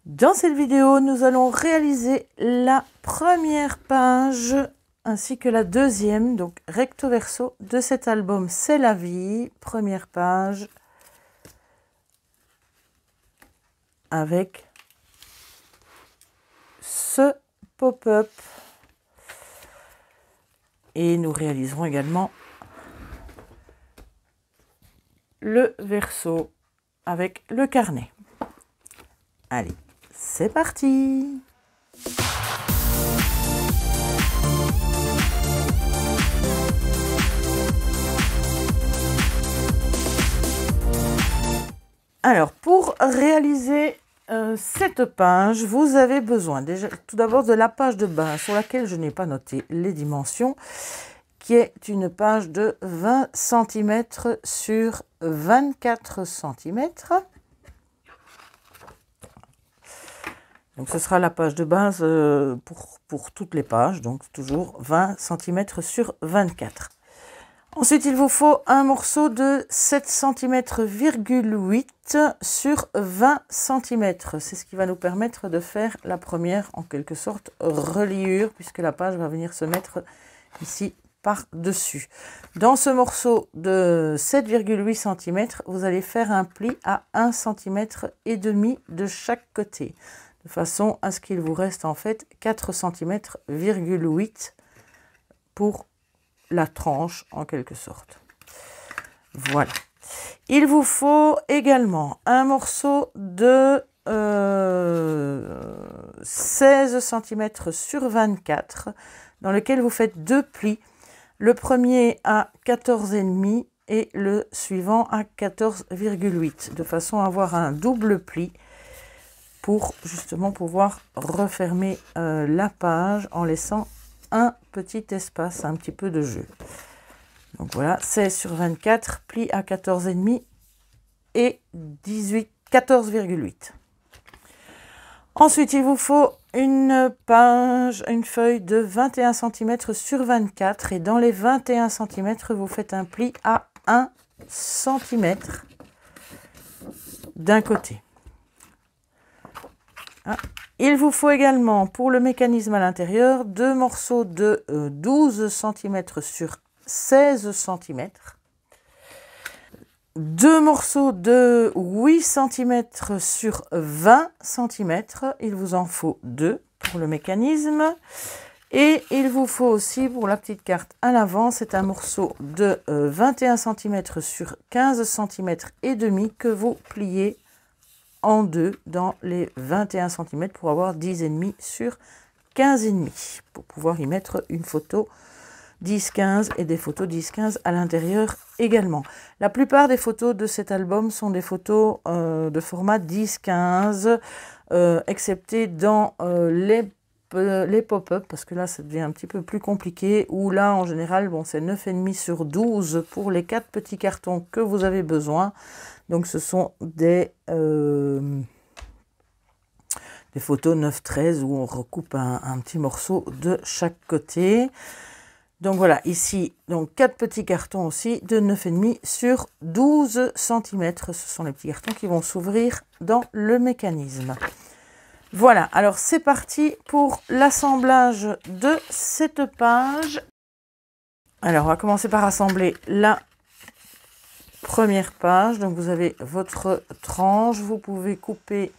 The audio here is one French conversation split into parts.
Dans cette vidéo, nous allons réaliser la première page ainsi que la deuxième, donc recto verso de cet album C'est la vie, première page avec ce pop-up. Et nous réaliserons également le verso avec le carnet. Allez, c'est parti! Alors, pour réaliser cette page, vous avez besoin déjà tout d'abord de la page de base sur laquelle je n'ai pas noté les dimensions, qui est une page de 20 cm sur 24 cm. Donc ce sera la page de base pour toutes les pages, donc toujours 20 cm sur 24. Ensuite, il vous faut un morceau de 7 cm,8 sur 20 cm. C'est ce qui va nous permettre de faire la première, en quelque sorte, reliure, puisque la page va venir se mettre ici par-dessus. Dans ce morceau de 7,8 cm, vous allez faire un pli à 1,5 cm de chaque côté, de façon à ce qu'il vous reste en fait 4,8 cm pour la tranche en quelque sorte. Voilà. Il vous faut également un morceau de 16 cm sur 24 dans lequel vous faites deux plis. Le premier à 14,5 et le suivant à 14,8 de façon à avoir un double pli pour justement pouvoir refermer la page en laissant un petit espace, un petit peu de jeu. Donc voilà, 16 sur 24, pli à 14,5 et 14,8. Ensuite, il vous faut une feuille de 21 cm sur 24 et dans les 21 cm, vous faites un pli à 1 cm d'un côté. Ah. Il vous faut également, pour le mécanisme à l'intérieur, deux morceaux de 12 cm sur 16 cm. Deux morceaux de 8 cm sur 20 cm. Il vous en faut deux pour le mécanisme. Et il vous faut aussi, pour la petite carte à l'avant, c'est un morceau de 21 cm sur 15 cm et demi que vous pliez en deux dans les 21 cm pour avoir 10,5 sur 15,5 pour pouvoir y mettre une photo 10-15 et des photos 10-15 à l'intérieur également. La plupart des photos de cet album sont des photos de format 10-15 excepté dans les pop-up parce que là ça devient un petit peu plus compliqué où là en général bon, c'est 9,5 sur 12 pour les 4 petits cartons que vous avez besoin. Donc ce sont des photos 9-13 où on recoupe un petit morceau de chaque côté. Donc voilà, ici, donc 4 petits cartons aussi de 9,5 sur 12 cm. Ce sont les petits cartons qui vont s'ouvrir dans le mécanisme. Voilà, alors c'est parti pour l'assemblage de cette page. Alors on va commencer par assembler la première page. Donc vous avez votre tranche, vous pouvez couper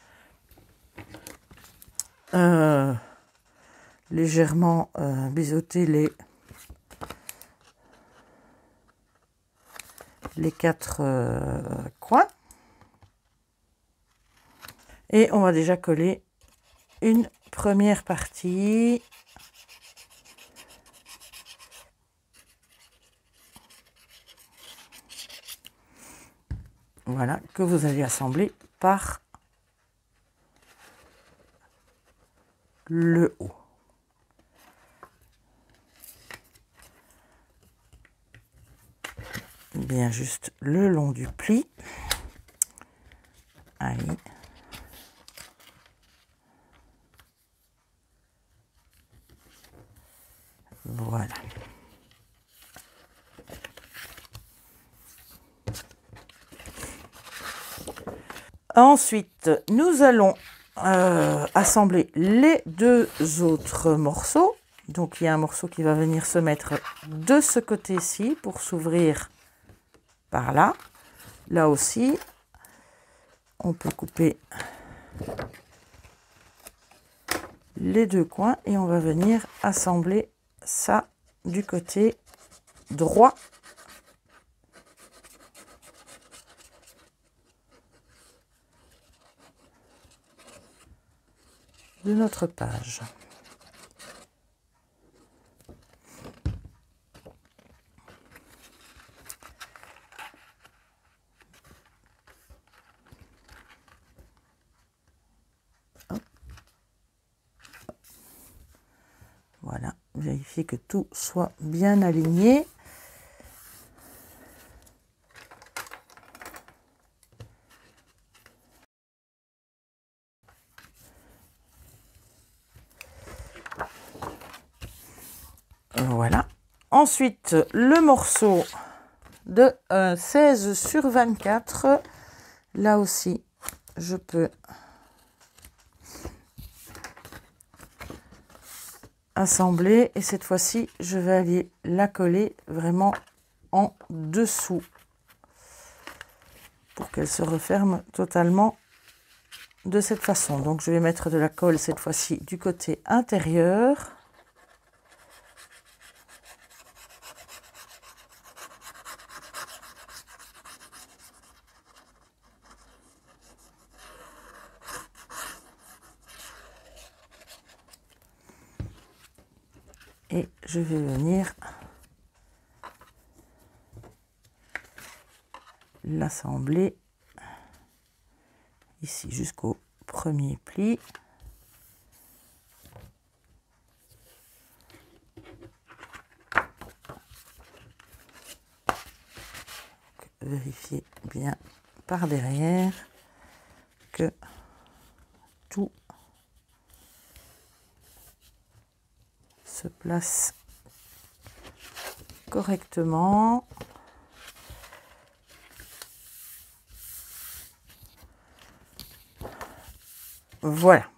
légèrement, biseauter les 4 coins. Et on va déjà coller une première partie. Voilà, que vous allez assembler par le haut. Bien juste le long du pli. Allez. Voilà. Ensuite, nous allons assembler les deux autres morceaux. Donc il y a un morceau qui va venir se mettre de ce côté-ci pour s'ouvrir par là. Là aussi, on peut couper les deux coins et on va venir assembler ça du côté droit de notre page. Voilà, vérifiez que tout soit bien aligné. Voilà. Ensuite, le morceau de 16 sur 24. Là aussi, je peux assembler et cette fois-ci, je vais aller la coller vraiment en dessous pour qu'elle se referme totalement de cette façon. Donc, je vais mettre de la colle cette fois-ci du côté intérieur. Et je vais venir l'assembler ici jusqu'au premier pli. Vérifiez bien par derrière que tout se place correctement. Voilà.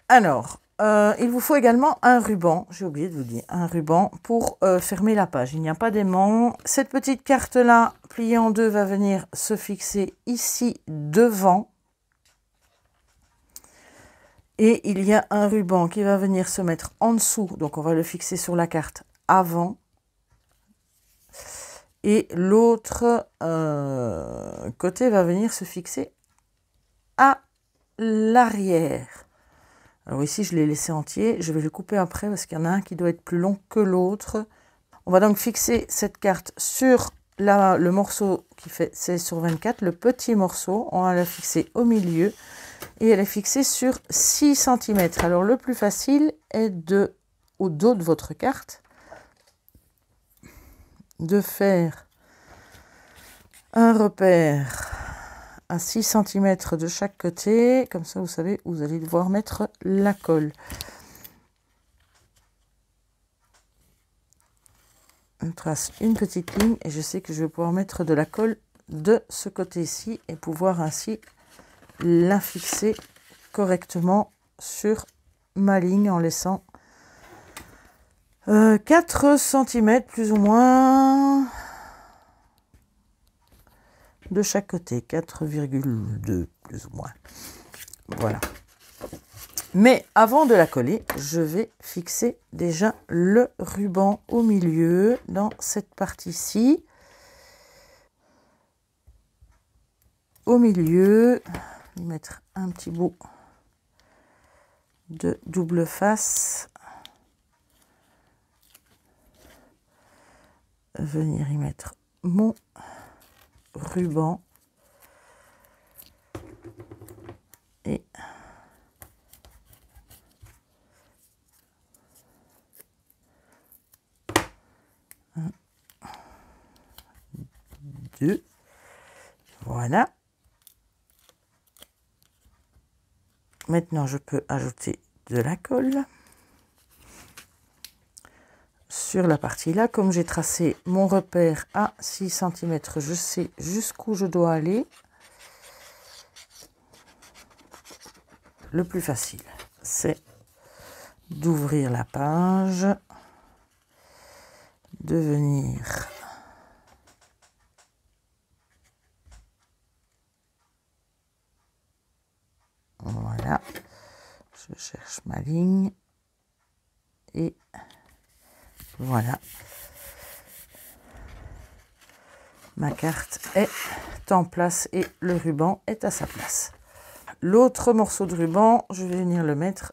Alors, il vous faut également un ruban, j'ai oublié de vous dire, un ruban pour fermer la page. Il n'y a pas d'aimant. Cette petite carte-là, pliée en deux, va venir se fixer ici devant. Et il y a un ruban qui va venir se mettre en dessous. Donc, on va le fixer sur la carte avant. Et l'autre côté va venir se fixer à l'arrière. Alors ici, je l'ai laissé entier. Je vais le couper après parce qu'il y en a un qui doit être plus long que l'autre. On va donc fixer cette carte sur le morceau qui fait 16 sur 24. Le petit morceau, on va la fixer au milieu. Et elle est fixée sur 6 cm. Alors le plus facile est au dos de votre carte de faire un repère à 6 cm de chaque côté. Comme ça, vous savez où vous allez devoir mettre la colle. Je trace une petite ligne et je sais que je vais pouvoir mettre de la colle de ce côté-ci et pouvoir ainsi la fixer correctement sur ma ligne en laissant 4 cm plus ou moins de chaque côté, 4,2 plus ou moins. Voilà. Mais avant de la coller, je vais fixer déjà le ruban au milieu dans cette partie-ci. Au milieu, je vais mettre un petit bout de double face. Venir y mettre mon ruban. Et un, deux. Voilà. Maintenant, je peux ajouter de la colle sur la partie là. Comme j'ai tracé mon repère à 6 cm, je sais jusqu'où je dois aller. le plus facile, c'est d'ouvrir la page, de venir voilà, je cherche ma ligne et voilà, ma carte est en place et le ruban est à sa place. L'autre morceau de ruban, je vais venir le mettre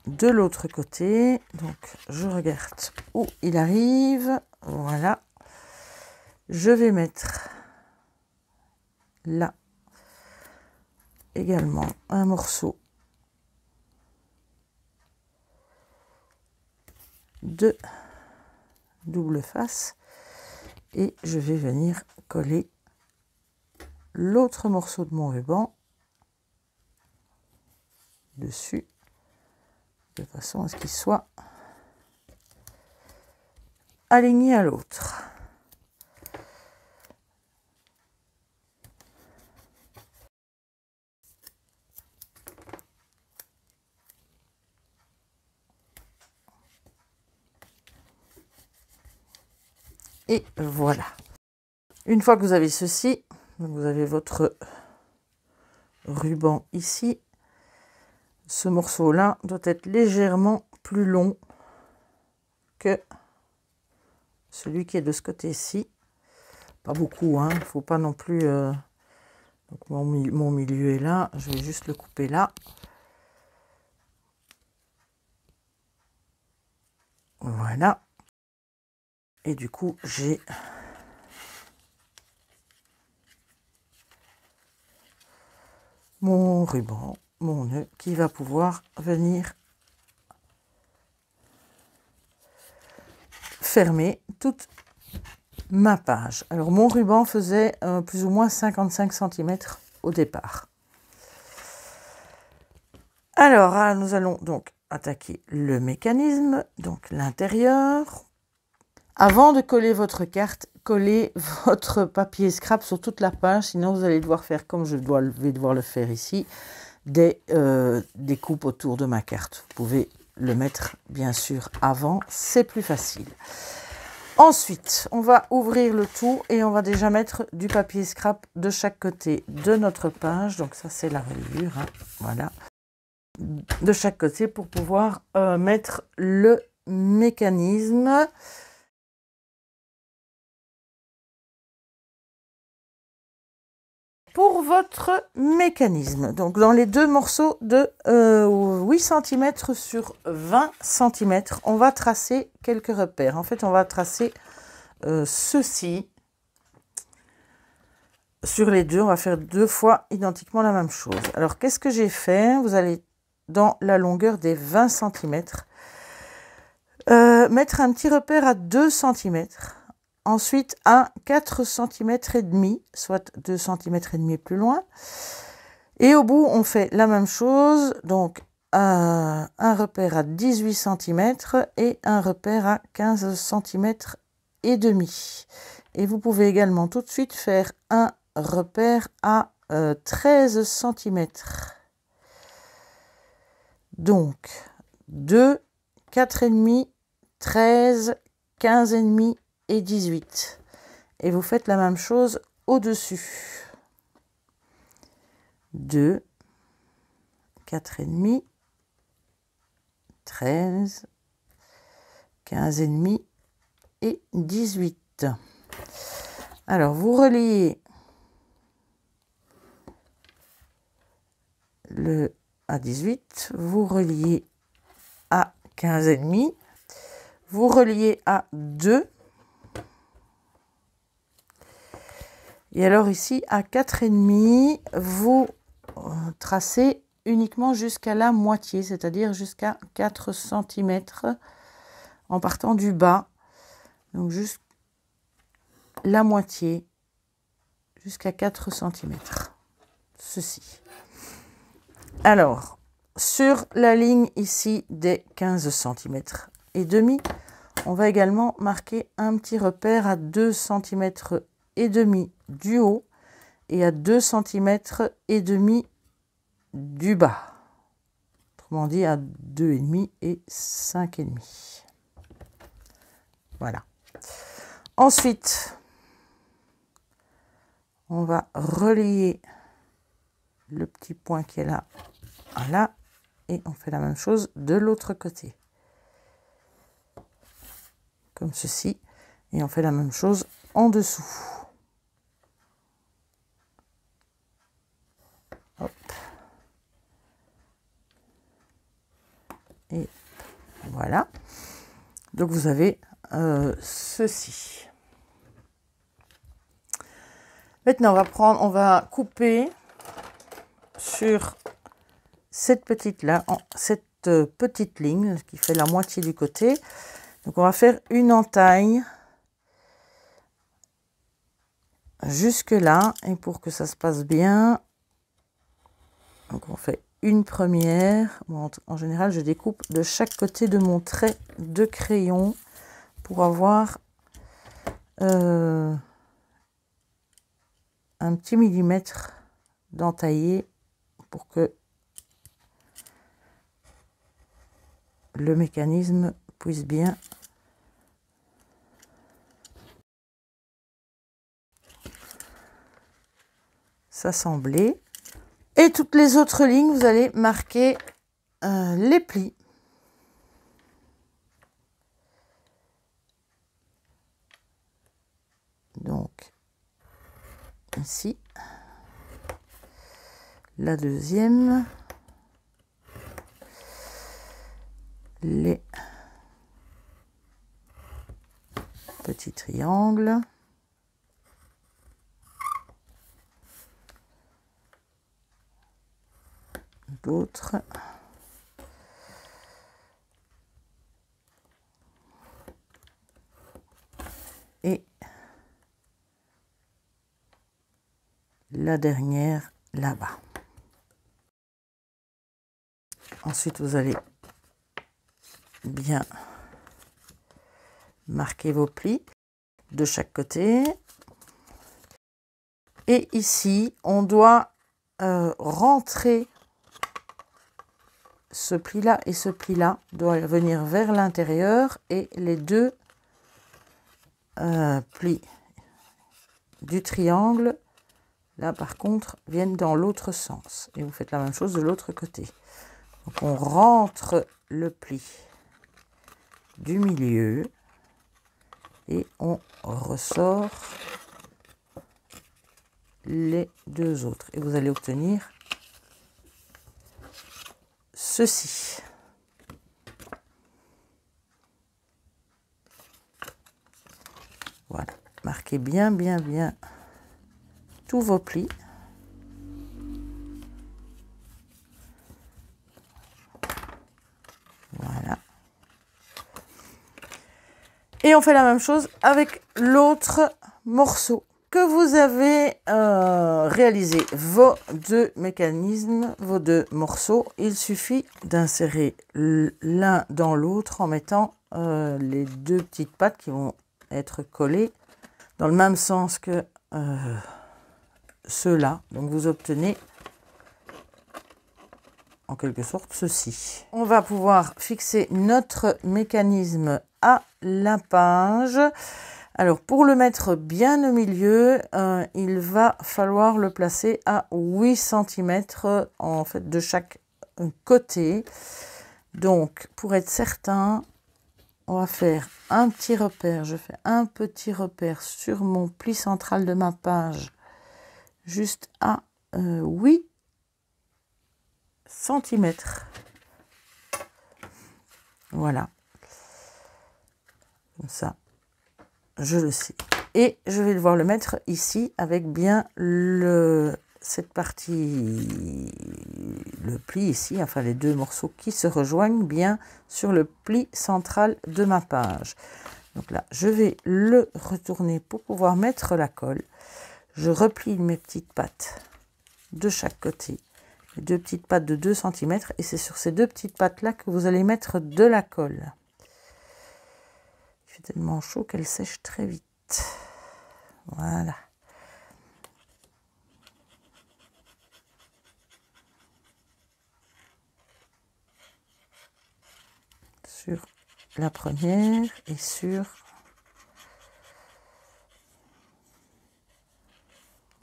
de l'autre côté. Donc, je regarde où il arrive. Voilà. Je vais mettre là également un morceau de double face et je vais venir coller l'autre morceau de mon ruban dessus de façon à ce qu'il soit aligné à l'autre. Et voilà. Une fois que vous avez ceci, vous avez votre ruban ici. Ce morceau-là doit être légèrement plus long que celui qui est de ce côté-ci. Pas beaucoup, hein. Il ne faut pas non plus... Donc mon milieu est là. Je vais juste le couper là. Voilà. Et du coup, j'ai mon ruban, mon nœud qui va pouvoir venir fermer toute ma page. Alors mon ruban faisait plus ou moins 55 cm au départ. Alors nous allons donc attaquer le mécanisme, donc l'intérieur. Avant de coller votre carte, collez votre papier scrap sur toute la page, sinon vous allez devoir faire comme je vais devoir le faire ici, des coupes autour de ma carte. Vous pouvez le mettre bien sûr avant, c'est plus facile. Ensuite, on va ouvrir le tout et on va déjà mettre du papier scrap de chaque côté de notre page. Donc ça c'est la reliure, hein, voilà. De chaque côté pour pouvoir mettre le mécanisme. Pour votre mécanisme, donc dans les deux morceaux de 8 cm sur 20 cm, on va tracer quelques repères. En fait, on va tracer ceci. Sur les deux, on va faire deux fois identiquement la même chose. Alors, qu'est-ce que j'ai fait? Vous allez dans la longueur des 20 cm, mettre un petit repère à 2 cm. Ensuite, à 4 cm et demi, soit 2 cm et demi plus loin. Et au bout, on fait la même chose. Donc, un repère à 18 cm et un repère à 15 cm et demi. Et vous pouvez également tout de suite faire un repère à 13 cm. Donc, 2, 4,5, 13, 15,5 et 18. Et vous faites la même chose au-dessus. 2, 4,5, 13, 15,5 et 18. Alors, vous reliez le à 18, vous reliez à 15,5, vous reliez à 2. Et alors ici, à 4,5, vous tracez uniquement jusqu'à la moitié, c'est-à-dire jusqu'à 4 cm en partant du bas. Donc juste la moitié jusqu'à 4 cm. Ceci. Alors, sur la ligne ici des 15 cm et demi, on va également marquer un petit repère à 2 cm et demi du haut et à 2 cm et demi du bas. Autrement dit à 2,5 et 5,5. Voilà. Ensuite, on va relier le petit point qui est là à là et on fait la même chose de l'autre côté. Comme ceci. Et on fait la même chose en dessous. Hop. Et voilà. Donc vous avez ceci. Maintenant on va couper sur cette petite ligne qui fait la moitié du côté. Donc on va faire une entaille jusque là, et pour que ça se passe bien, donc on fait une première. Bon, en général je découpe de chaque côté de mon trait de crayon pour avoir un petit millimètre d'entaillé pour que le mécanisme puisse bien s'assembler. Et toutes les autres lignes, vous allez marquer les plis. Donc, ici, la deuxième, les petits triangles. D'autres. Et la dernière là-bas. Ensuite, vous allez bien marquer vos plis de chaque côté. Et ici, on doit rentrer ce pli-là et ce pli-là doivent venir vers l'intérieur et les deux plis du triangle, là par contre, viennent dans l'autre sens. Et vous faites la même chose de l'autre côté. Donc on rentre le pli du milieu et on ressort les deux autres. Et vous allez obtenir ceci. Voilà, marquez bien tous vos plis. Voilà. Et on fait la même chose avec l'autre morceau. Que vous avez réalisé vos deux mécanismes, vos deux morceaux, il suffit d'insérer l'un dans l'autre en mettant les deux petites pattes qui vont être collées dans le même sens que ceux-là. Donc vous obtenez en quelque sorte ceci. On va pouvoir fixer notre mécanisme à la page. Alors pour le mettre bien au milieu, il va falloir le placer à 8 cm en fait de chaque côté. Donc pour être certain, on va faire un petit repère. Je fais un petit repère sur mon pli central de ma page, juste à 8 cm. Voilà. Comme ça, je le sais. Et je vais devoir le mettre ici avec bien cette partie, le pli ici, enfin les deux morceaux qui se rejoignent bien sur le pli central de ma page. Donc là, je vais le retourner pour pouvoir mettre la colle. Je replie mes petites pattes de chaque côté. Les deux petites pattes de 2 cm et c'est sur ces deux petites pattes là que vous allez mettre de la colle. Il fait tellement chaud qu'elle sèche très vite. Voilà. sur la première et sur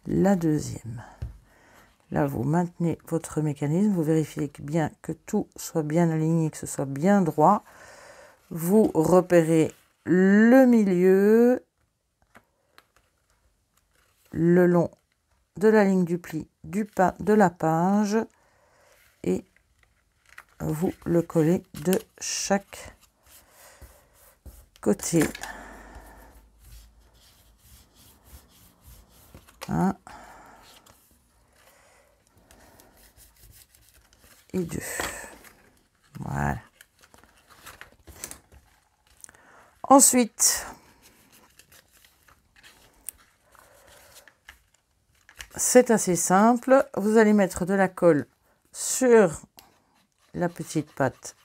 la deuxième. Là, vous maintenez votre mécanisme, vous vérifiez bien que tout soit bien aligné, que ce soit bien droit. Vous repérez le milieu, le long de la ligne du pli de la page et vous le collez de chaque côté. 1 et 2. Voilà. Ensuite, c'est assez simple. Vous allez mettre de la colle sur la petite patte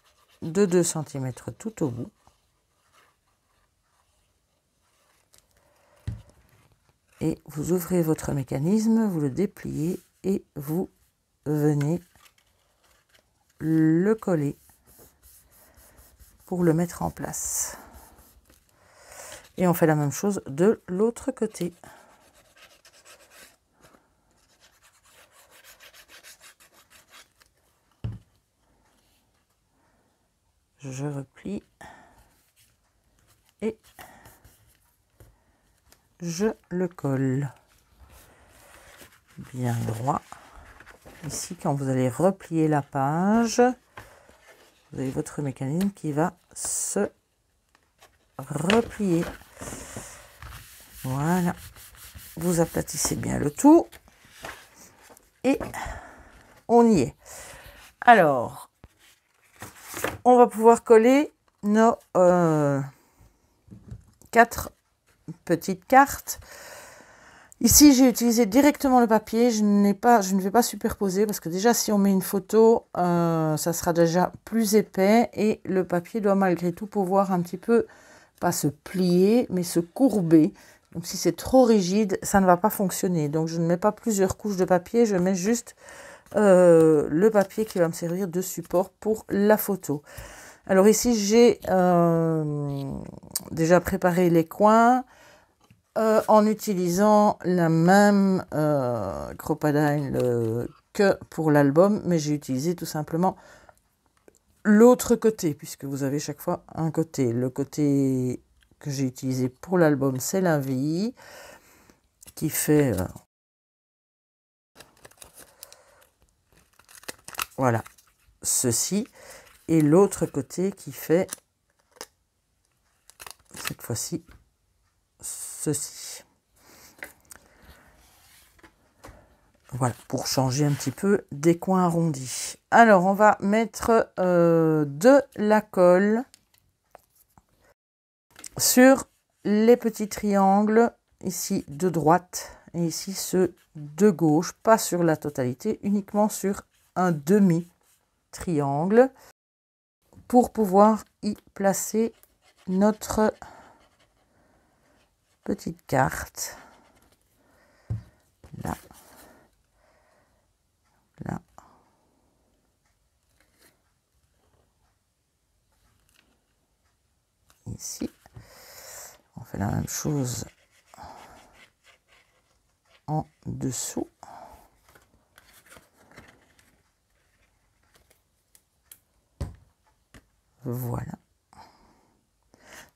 de 2 cm tout au bout. Et vous ouvrez votre mécanisme, vous le dépliez et vous venez le coller pour le mettre en place. Et on fait la même chose de l'autre côté. Je replie et je le colle bien droit. Ici, quand vous allez replier la page, vous avez votre mécanisme qui va se replier. Voilà. Vous aplatissez bien le tout et on y est. Alors, on va pouvoir coller nos 4 petites cartes. Ici, j'ai utilisé directement le papier. Je ne vais pas superposer parce que déjà, si on met une photo, ça sera déjà plus épais et le papier doit malgré tout pouvoir un petit peu, pas se plier, mais se courber. Donc, si c'est trop rigide, ça ne va pas fonctionner. Donc, je ne mets pas plusieurs couches de papier, je mets juste le papier qui va me servir de support pour la photo. Alors ici, j'ai déjà préparé les coins. En utilisant la même Cropadine que pour l'album, mais j'ai utilisé tout simplement l'autre côté, puisque vous avez chaque fois un côté. Le côté que j'ai utilisé pour l'album, c'est la vie, qui fait... voilà, ceci. Et l'autre côté qui fait, cette fois-ci, ceci. Voilà, pour changer un petit peu des coins arrondis. Alors, on va mettre de la colle sur les petits triangles, ici de droite et ici ceux de gauche, pas sur la totalité, uniquement sur un demi-triangle, pour pouvoir y placer notre petite carte. Là. Là. Ici. On fait la même chose en dessous. Voilà.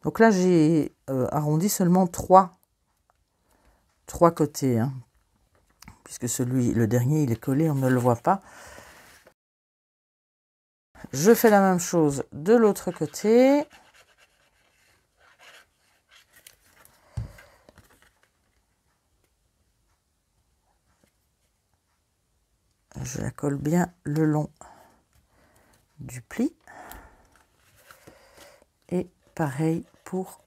Donc là, j'ai arrondi seulement trois côtés, hein, puisque le dernier, il est collé, on ne le voit pas. Je fais la même chose de l'autre côté. Je la colle bien le long du pli. Et pareil pour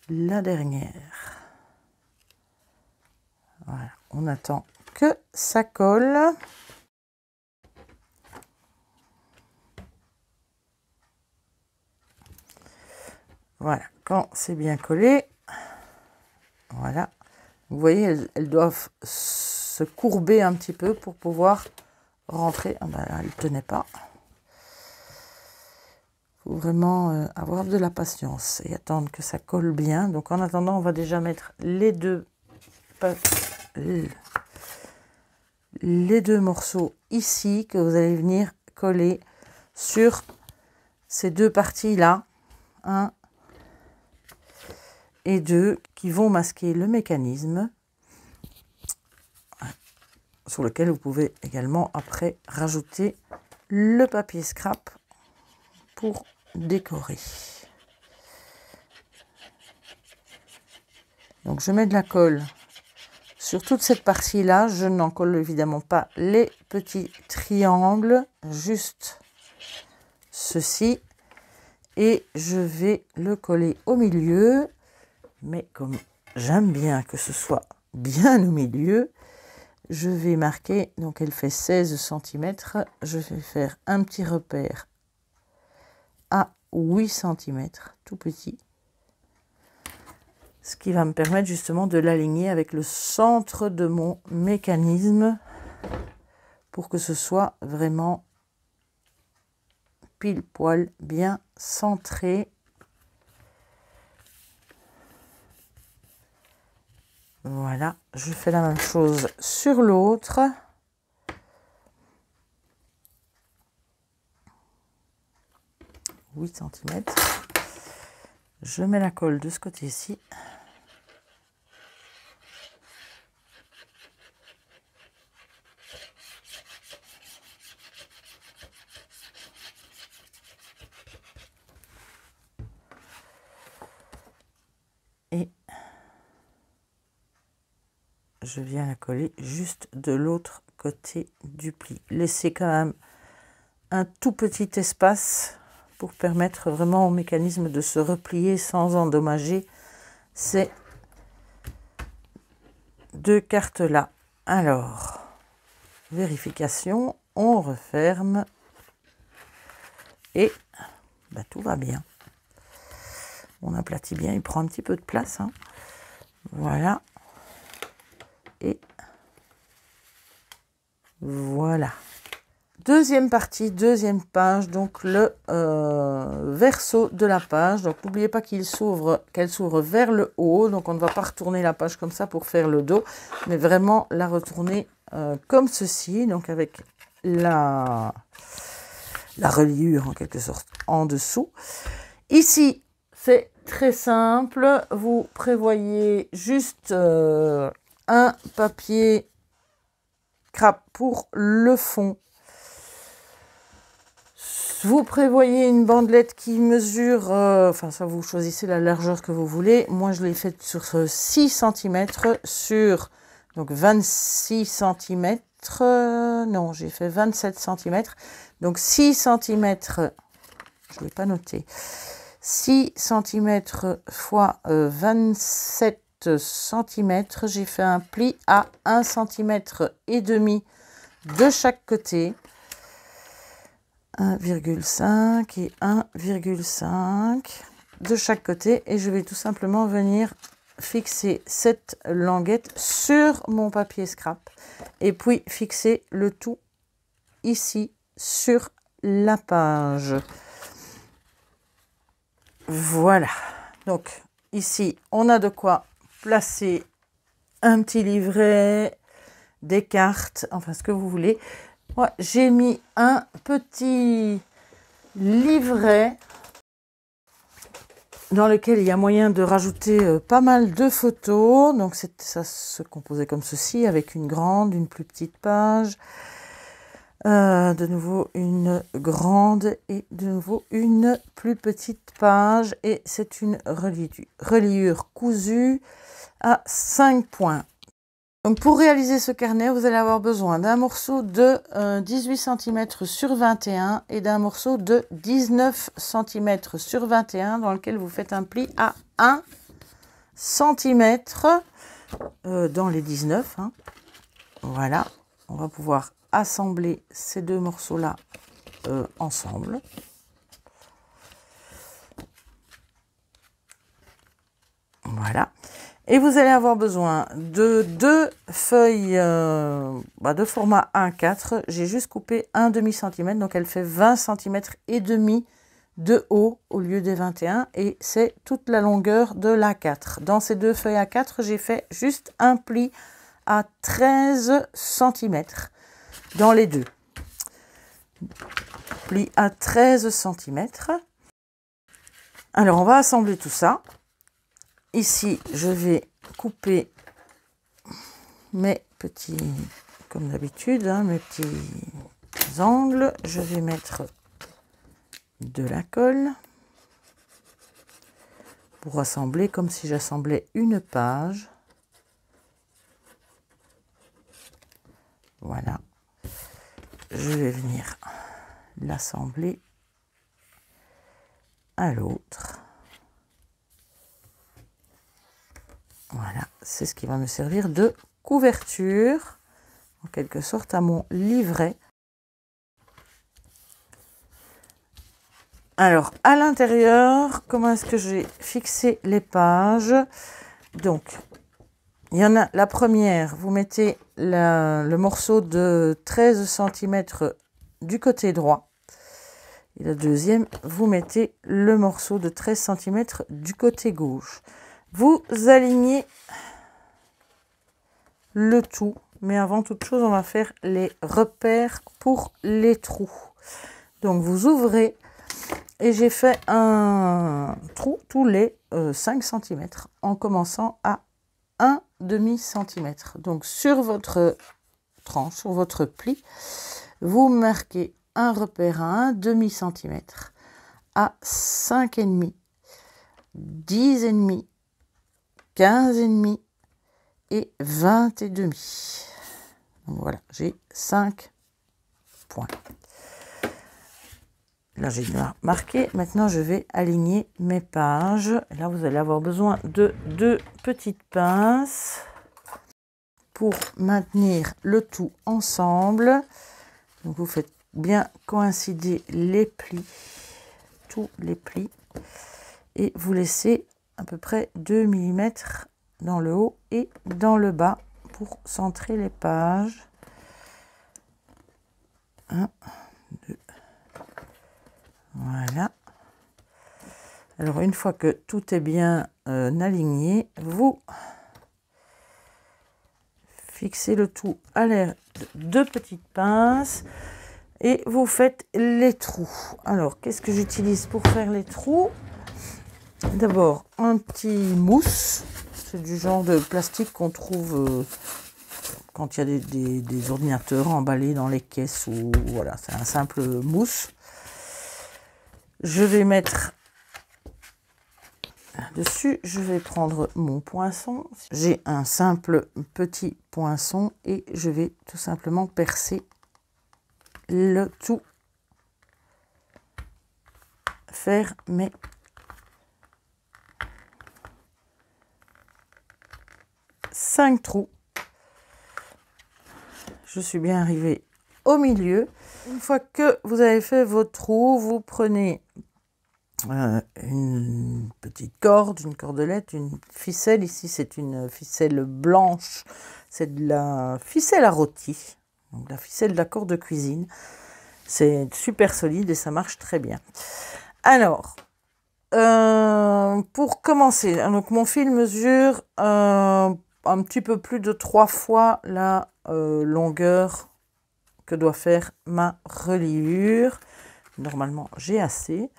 la dernière. Voilà, on attend que ça colle. Voilà, quand c'est bien collé, voilà, Vous voyez, elles doivent se courber un petit peu pour pouvoir rentrer. Ah ben là, elle ne tenait pas. Il faut vraiment avoir de la patience et attendre que ça colle bien. Donc en attendant, on va déjà mettre les deux morceaux ici que vous allez venir coller sur ces deux parties-là. 1 et 2 qui vont masquer le mécanisme sur lequel vous pouvez également après rajouter le papier scrap pour décorer. Donc je mets de la colle sur toute cette partie-là. Je n'en colle évidemment pas les petits triangles, juste ceci. Et je vais le coller au milieu. Mais comme j'aime bien que ce soit bien au milieu, je vais marquer, donc elle fait 16 cm, je vais faire un petit repère à 8 cm, tout petit. Ce qui va me permettre justement de l'aligner avec le centre de mon mécanisme pour que ce soit vraiment pile poil bien centré. Voilà, je fais la même chose sur l'autre. « 8 cm. Je mets la colle de ce côté-ci. Et je viens la coller juste de l'autre côté du pli. Laissez quand même un tout petit espace pour permettre vraiment au mécanisme de se replier sans endommager ces deux cartes-là. Alors, vérification, on referme et bah, tout va bien. On aplatit bien, il prend un petit peu de place. Hein. Voilà. Et voilà. Deuxième partie, deuxième page, donc le verso de la page. Donc n'oubliez pas qu'elle s'ouvre vers le haut. Donc on ne va pas retourner la page comme ça pour faire le dos, mais vraiment la retourner comme ceci, donc avec la reliure en quelque sorte en dessous. Ici, c'est très simple. Vous prévoyez juste un papier scrap pour le fond. Vous prévoyez une bandelette qui mesure, enfin ça vous choisissez la largeur que vous voulez. Moi je l'ai faite sur 6 cm sur donc 26 cm. Non, j'ai fait 27 cm. Donc 6 cm, je ne l'ai pas noté. 6 cm fois 27 cm. J'ai fait un pli à 1 cm et demi de chaque côté. 1,5 et 1,5 de chaque côté et je vais tout simplement venir fixer cette languette sur mon papier scrap et puis fixer le tout ici sur la page. Voilà, donc ici on a de quoi placer un petit livret, des cartes, enfin ce que vous voulez. Ouais, j'ai mis un petit livret dans lequel il y a moyen de rajouter pas mal de photos. Donc ça se composait comme ceci, avec une grande, une plus petite page. De nouveau une grande et de nouveau une plus petite page. Et c'est une reliure cousue à 5 points. Donc pour réaliser ce carnet, vous allez avoir besoin d'un morceau de 18 cm sur 21 et d'un morceau de 19 cm sur 21 dans lequel vous faites un pli à 1 cm dans les 19. Hein. Voilà, on va pouvoir assembler ces deux morceaux-là ensemble. Voilà. Et vous allez avoir besoin de 2 feuilles de format 1,4. J'ai juste coupé 1,5 cm, donc elle fait 20 cm et demi de haut au lieu des 21. Et c'est toute la longueur de l'A4. Dans ces 2 feuilles A4, j'ai fait juste un pli à 13 cm dans les deux. Pli à 13 cm. Alors, on va assembler tout ça. Ici, je vais couper mes petits, comme d'habitude, mes petits angles. Je vais mettre de la colle pour assembler comme si j'assemblais une page. Voilà. Je vais venir l'assembler à l'autre. Voilà, c'est ce qui va me servir de couverture, en quelque sorte, à mon livret. Alors, à l'intérieur, comment est-ce que j'ai fixé les pages? Donc, il y en a la première, vous mettez le morceau de 13 cm du côté droit. Et la deuxième, vous mettez le morceau de 13 cm du côté gauche. Vous alignez le tout, mais avant toute chose, on va faire les repères pour les trous. Donc, vous ouvrez et j'ai fait un trou tous les 5 cm en commençant à 1,5 cm. Donc, sur votre tranche, sur votre pli, vous marquez un repère à 1,5 cm, à 5,5, 10,5, 15,5 et 20,5. Donc voilà, j'ai 5 points. Là, j'ai marqué. Maintenant, je vais aligner mes pages. Et là, vous allez avoir besoin de 2 petites pinces pour maintenir le tout ensemble. Donc, vous faites bien coïncider les plis, tous les plis, et vous laissez à peu près 2 mm dans le haut et dans le bas pour centrer les pages. 1, 2. Voilà. Alors, une fois que tout est bien aligné, vous fixez le tout à l'aide de 2 petites pinces et vous faites les trous. Alors, qu'est-ce que j'utilise pour faire les trous? D'abord, un petit mousse. C'est du genre de plastique qu'on trouve quand il y a des ordinateurs emballés dans les caisses. Ou voilà, c'est un simple mousse. Je vais mettre dessus, je vais prendre mon poinçon. J'ai un simple petit poinçon et je vais tout simplement percer le tout. Faire mes cinq trous. Je suis bien arrivée au milieu. Une fois que vous avez fait vos trous, vous prenez une petite corde, une cordelette, une ficelle. Ici, c'est une ficelle blanche. C'est de la ficelle à rôti. Donc, la ficelle de la corde de cuisine. C'est super solide et ça marche très bien. Alors, pour commencer, donc mon fil mesure un petit peu plus de 3 fois la longueur que doit faire ma reliure. Normalement, j'ai assez.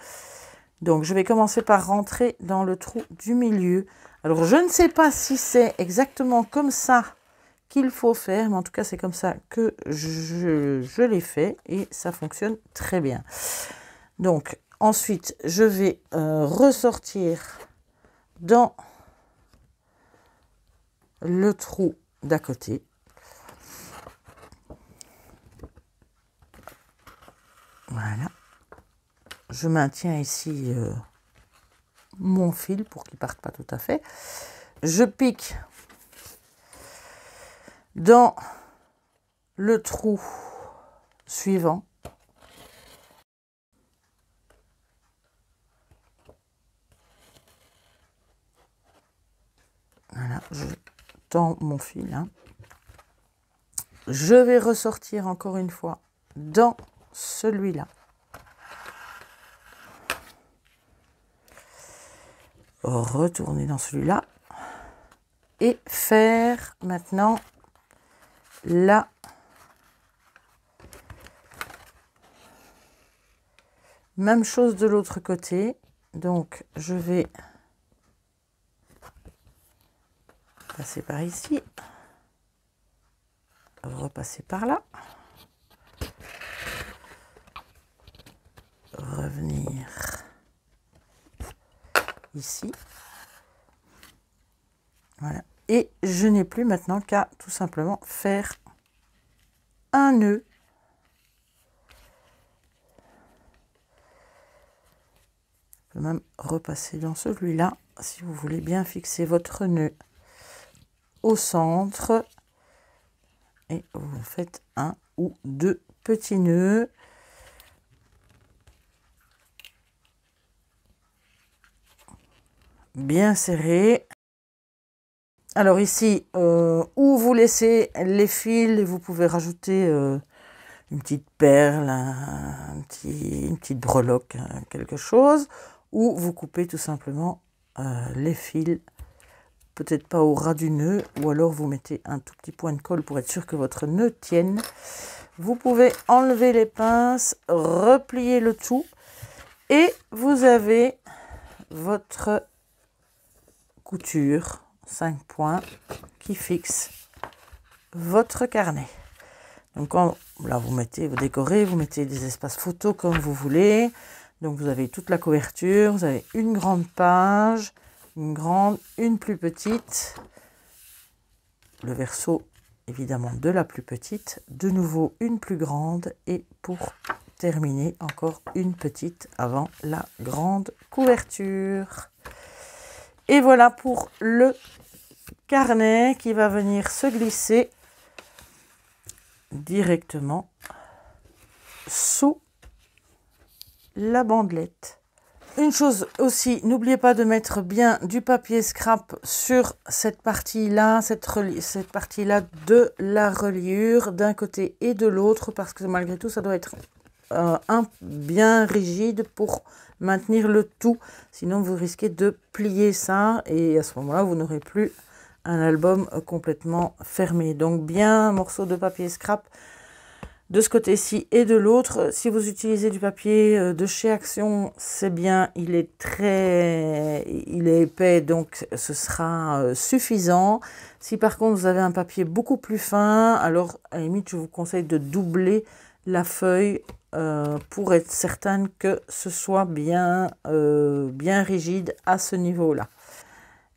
Donc, je vais commencer par rentrer dans le trou du milieu. Alors, je ne sais pas si c'est exactement comme ça qu'il faut faire, mais en tout cas, c'est comme ça que je l'ai fait et ça fonctionne très bien. Donc, ensuite, je vais ressortir dans le trou d'à côté. Voilà. Je maintiens ici mon fil pour qu'il ne parte pas tout à fait. Je pique dans le trou suivant. Voilà. je tends mon fil. Hein. Je vais ressortir encore une fois dans celui-là. Retourner dans celui-là. Et faire maintenant la même chose de l'autre côté. Donc, je vais passer par ici, repasser par là, revenir ici. Voilà. Et je n'ai plus maintenant qu'à tout simplement faire un nœud. Je peux même repasser dans celui-là si vous voulez bien fixer votre nœud au centre. Et vous faites un ou deux petits nœuds. Bien serrés. Alors ici, où vous laissez les fils, vous pouvez rajouter une petite perle, une petite breloque, quelque chose, ou vous coupez tout simplement les fils, peut-être pas au ras du nœud, ou alors vous mettez un tout petit point de colle pour être sûr que votre nœud tienne. Vous pouvez enlever les pinces, replier le tout, et vous avez votre couture 5 points qui fixe votre carnet. Donc là vous décorez, vous mettez des espaces photos comme vous voulez. Donc vous avez toute la couverture, vous avez une grande page, une grande, une plus petite, le verso évidemment de la plus petite, de nouveau une plus grande et pour terminer encore une petite avant la grande couverture. Et voilà pour le carnet qui va venir se glisser directement sous la bandelette. Une chose aussi, n'oubliez pas de mettre bien du papier scrap sur cette partie-là, cette partie-là de la reliure d'un côté et de l'autre parce que malgré tout ça doit être bien rigide pour maintenir le tout, sinon vous risquez de plier ça et à ce moment-là vous n'aurez plus un album complètement fermé. Donc bien un morceau de papier scrap de ce côté-ci et de l'autre. Si vous utilisez du papier de chez Action, c'est bien, il est épais, donc ce sera suffisant. Si par contre vous avez un papier beaucoup plus fin, alors à la limite je vous conseille de doubler la feuille pour être certaine que ce soit bien rigide à ce niveau-là.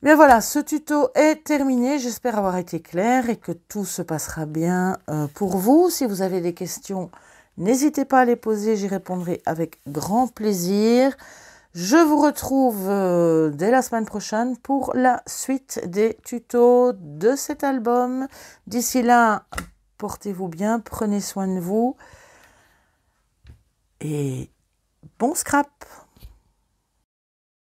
Bien voilà, ce tuto est terminé. J'espère avoir été clair et que tout se passera bien pour vous. Si vous avez des questions, n'hésitez pas à les poser, j'y répondrai avec grand plaisir. Je vous retrouve dès la semaine prochaine pour la suite des tutos de cet album. D'ici là, portez-vous bien, prenez soin de vous et bon scrap!